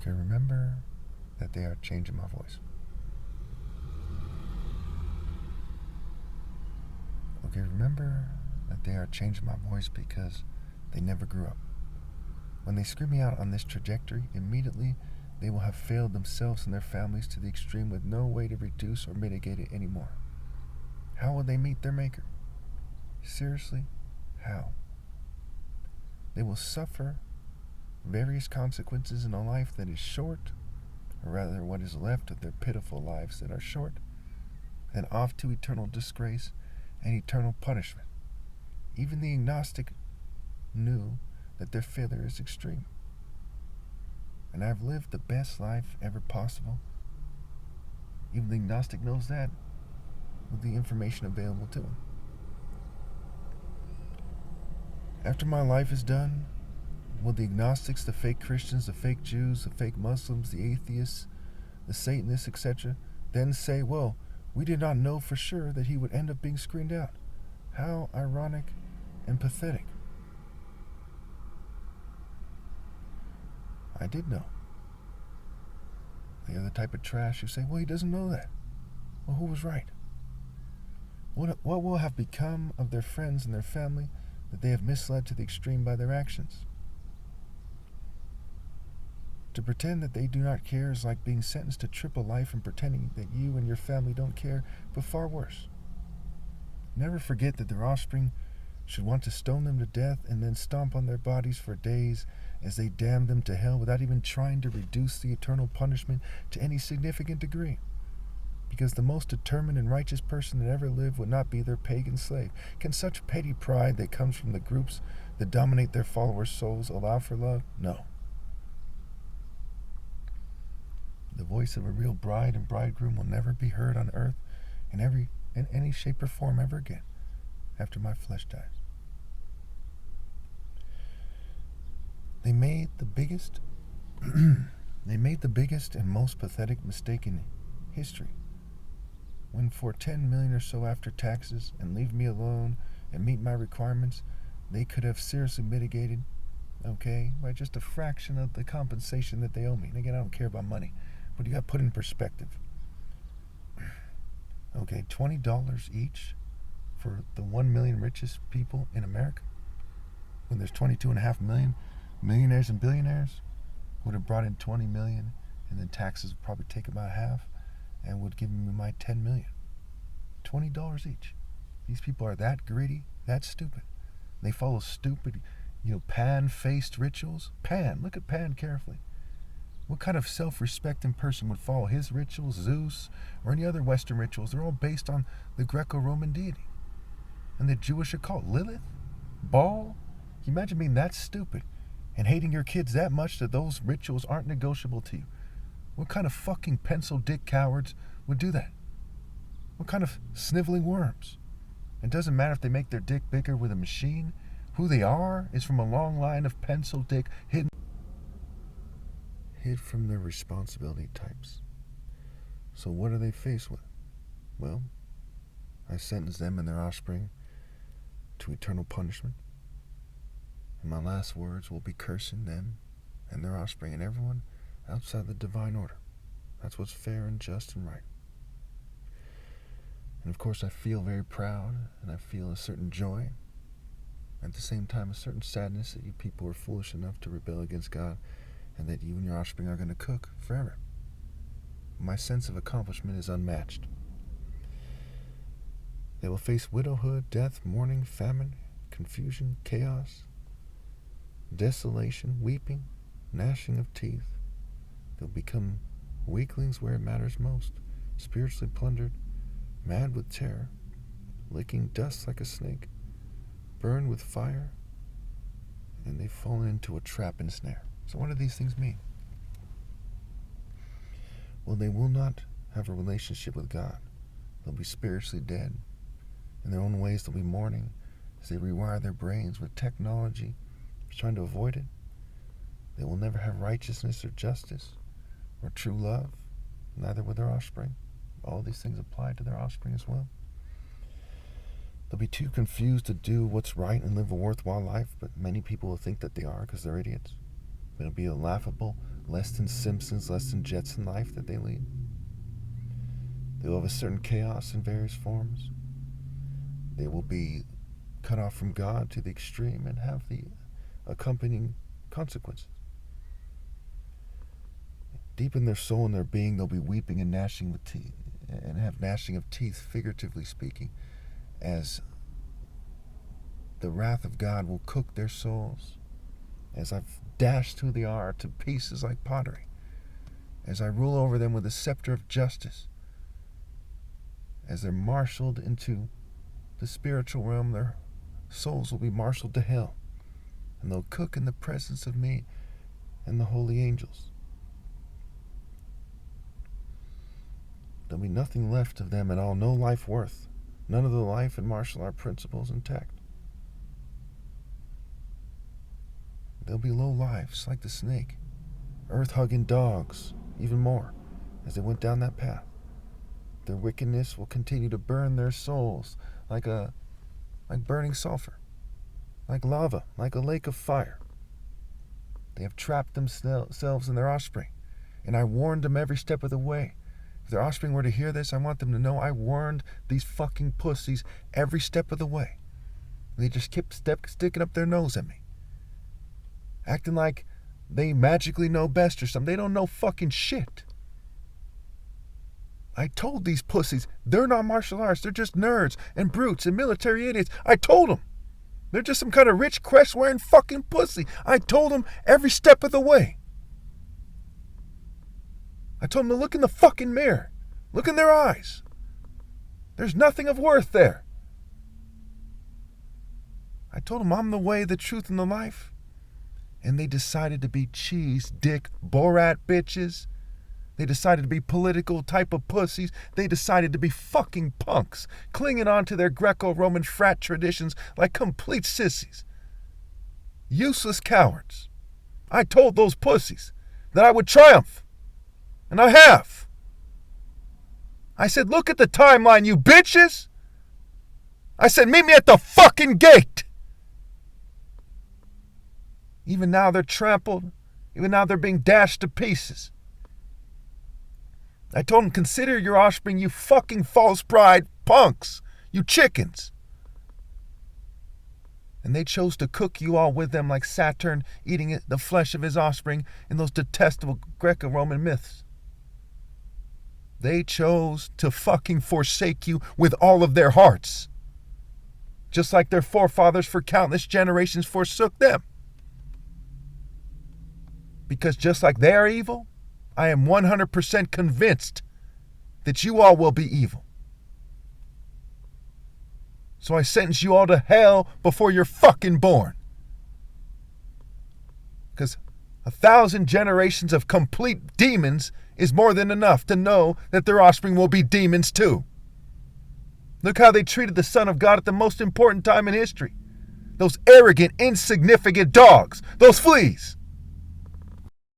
Okay, remember that they are changing my voice. Okay, remember that they are changing my voice because they never grew up. When they scream me out on this trajectory, immediately they will have failed themselves and their families to the extreme with no way to reduce or mitigate it anymore. How will they meet their maker? Seriously, how? They will suffer various consequences in a life that is short, or rather what is left of their pitiful lives that are short, and off to eternal disgrace and eternal punishment. Even the agnostic knew that their failure is extreme. And I've lived the best life ever possible. Even the agnostic knows that with the information available to him. After my life is done, will the agnostics, the fake Christians, the fake Jews, the fake Muslims, the atheists, the Satanists, etc., then say, well, we did not know for sure that he would end up being screened out? How ironic and pathetic. I did know. They are the type of trash who say, well, he doesn't know that. Well, who was right? What will have become of their friends and their family that they have misled to the extreme by their actions? To pretend that they do not care is like being sentenced to triple life and pretending that you and your family don't care, but far worse. Never forget that their offspring should want to stone them to death and then stomp on their bodies for days as they damn them to hell without even trying to reduce the eternal punishment to any significant degree. Because the most determined and righteous person that ever lived would not be their pagan slave. Can such petty pride that comes from the groups that dominate their followers' souls allow for love? No. The voice of a real bride and bridegroom will never be heard on earth in any shape or form ever again after my flesh dies. They made the biggest and most pathetic mistake in history when for 10 million or so after taxes and leave me alone and meet my requirements, they could have seriously mitigated, by just a fraction of the compensation that they owe me. And again, I don't care about money, but you got to put it in perspective. $20 each for the 1 million richest people in America, when there's 22.5 million millionaires and billionaires, would have brought in 20 million, and then taxes would probably take about half, and would give me my 10 million. $20 each. These people are that greedy, that stupid. They follow stupid, pan-faced rituals. Pan, look at Pan carefully. What kind of self-respecting person would follow his rituals, Zeus, or any other Western rituals? They're all based on the Greco-Roman deity. And the Jewish occult, Lilith, Baal. Can you imagine being that stupid and hating your kids that much that those rituals aren't negotiable to you? What kind of fucking pencil-dick cowards would do that? What kind of sniveling worms? It doesn't matter if they make their dick bigger with a machine. Who they are is from a long line of pencil-dick hid from their responsibility types. So what are they faced with? Well, I sentence them and their offspring to eternal punishment. And my last words will be cursing them and their offspring and everyone outside the divine order. That's what's fair and just and right. And of course I feel very proud, and I feel a certain joy, at the same time a certain sadness that you people are foolish enough to rebel against God, and that you and your offspring are going to cook forever. My sense of accomplishment is unmatched. They will face widowhood, death, mourning, famine, confusion, chaos, desolation, weeping, gnashing of teeth. They'll become weaklings where it matters most, spiritually plundered, mad with terror, licking dust like a snake, burned with fire, and they've fallen into a trap and snare. So what do these things mean? Well, they will not have a relationship with God. They'll be spiritually dead. In their own ways, they'll be mourning as they rewire their brains with technology, trying to avoid it. They will never have righteousness or justice or true love, neither will their offspring. All these things apply to their offspring as well. They'll be too confused to do what's right and live a worthwhile life, but many people will think that they are because they're idiots. It'll be a laughable, less than Simpsons, less than Jetson life that they lead. They will have a certain chaos in various forms. They will be cut off from God to the extreme and have the accompanying consequences. Deep in their soul and their being, they'll be weeping and gnashing with teeth, and have gnashing of teeth, figuratively speaking, as the wrath of God will cook their souls, as I've dashed who they are to pieces like pottery, as I rule over them with a scepter of justice, as they're marshaled into the spiritual realm, their souls will be marshaled to hell, and they'll cook in the presence of me and the holy angels. There'll be nothing left of them at all, no life worth, none of the life and martial art principles intact. They'll be low lives like the snake, earth-hugging dogs, even more, as they went down that path. Their wickedness will continue to burn their souls like burning sulfur, like lava, like a lake of fire. They have trapped themselves and their offspring, and I warned them every step of the way. If their offspring were to hear this, I want them to know I warned these fucking pussies every step of the way. And they just kept sticking up their nose at me, acting like they magically know best or something. They don't know fucking shit. I told these pussies, they're not martial arts. They're just nerds and brutes and military idiots. I told them. They're just some kind of rich, crest-wearing fucking pussy. I told them every step of the way. I told them to look in the fucking mirror. Look in their eyes. There's nothing of worth there. I told them I'm the way, the truth, and the life. And they decided to be cheese, dick, Borat bitches. They decided to be political type of pussies. They decided to be fucking punks, clinging on to their Greco-Roman frat traditions like complete sissies. Useless cowards. I told those pussies that I would triumph. And I have. I said, look at the timeline, you bitches. I said, meet me at the fucking gate. Even now they're trampled. Even now they're being dashed to pieces. I told them, consider your offspring, you fucking false pride punks, you chickens. And they chose to cook you all with them like Saturn eating the flesh of his offspring in those detestable Greco-Roman myths. They chose to fucking forsake you with all of their hearts, just like their forefathers for countless generations forsook them. Because just like they are evil, I am 100% convinced that you all will be evil. So I sentence you all to hell before you're fucking born. Because 1,000 generations of complete demons is more than enough to know that their offspring will be demons too. Look how they treated the Son of God at the most important time in history. Those arrogant, insignificant dogs, those fleas.